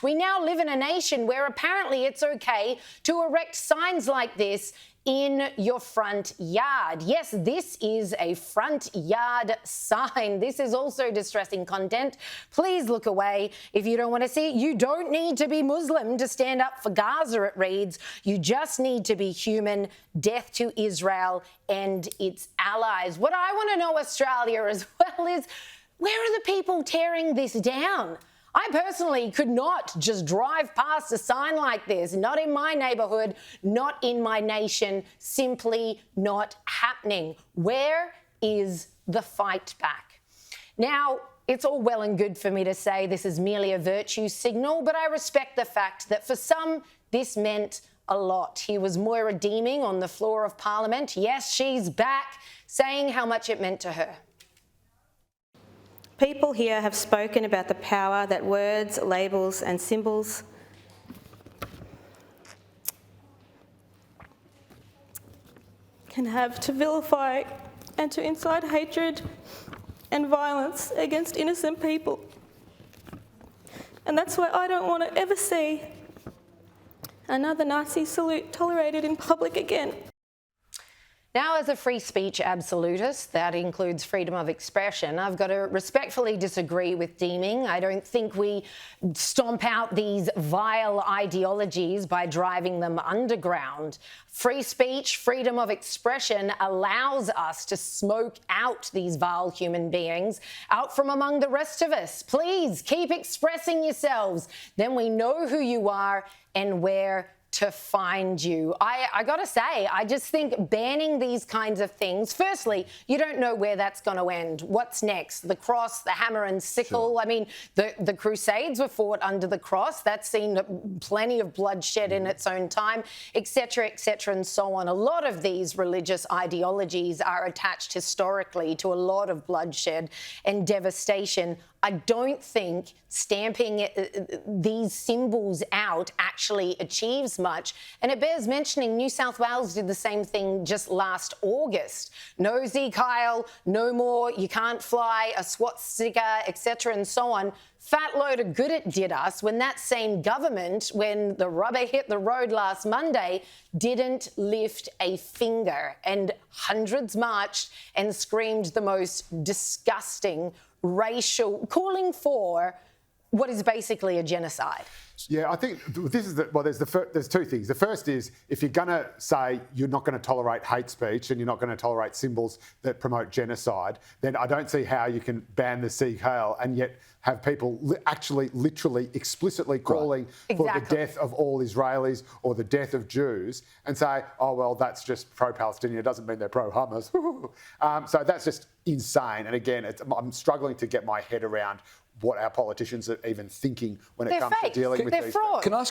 We now live in a nation where apparently it's okay to erect signs like this in your front yard. Yes, this is a front yard sign. This is also distressing content. Please look away if you don't want to see it. You don't need to be Muslim to stand up for Gaza, it reads. You just need to be human. Death to Israel and its allies. What I want to know, Australia, as well, is where are the people tearing this down? I personally could not just drive past a sign like this, not in my neighbourhood, not in my nation, simply not happening. Where is the fight back? Now, it's all well and good for me to say this is merely a virtue signal, but I respect the fact that for some, this meant a lot. Here was Moira Deeming on the floor of Parliament. Yes, she's back, saying how much it meant to her. People here have spoken about the power that words, labels and symbols can have to vilify and to incite hatred and violence against innocent people. And that's why I don't want to ever see another Nazi salute tolerated in public again. Now, as a free speech absolutist, that includes freedom of expression, I've got to respectfully disagree with Deeming. I don't think we stomp out these vile ideologies by driving them underground. Free speech, freedom of expression allows us to smoke out these vile human beings out from among the rest of us. Please keep expressing yourselves. Then we know who you are and where to find you. I gotta say, I just think banning these kinds of things, firstly, you don't know where that's going to end. What's next? The cross, the hammer and sickle. Sure. I mean, the Crusades were fought under the cross. That's seen plenty of bloodshed in its own time, etc., and so on. A lot of these religious ideologies are attached historically to a lot of bloodshed and devastation. I don't think stamping these symbols out actually achieves much. And it bears mentioning New South Wales did the same thing just last August. No Zeke Kyle, no more, you can't fly, a swastika, etc. and so on. Fat load of good it did us when that same government, when the rubber hit the road last Monday, didn't lift a finger, and hundreds marched and screamed the most disgusting racial, calling for what is basically a genocide. Yeah, I think this is there's two things. The first is, if you're going to say you're not going to tolerate hate speech and you're not going to tolerate symbols that promote genocide, then I don't see how you can ban the Sieg Heil and yet have people actually, literally, explicitly calling for the death of all Israelis or the death of Jews and say, oh, well, that's just pro-Palestinian. It doesn't mean they're pro-Hamas. So that's just insane. And again, I'm struggling to get my head around what our politicians are even thinking when it comes to dealing with these things. Can I ask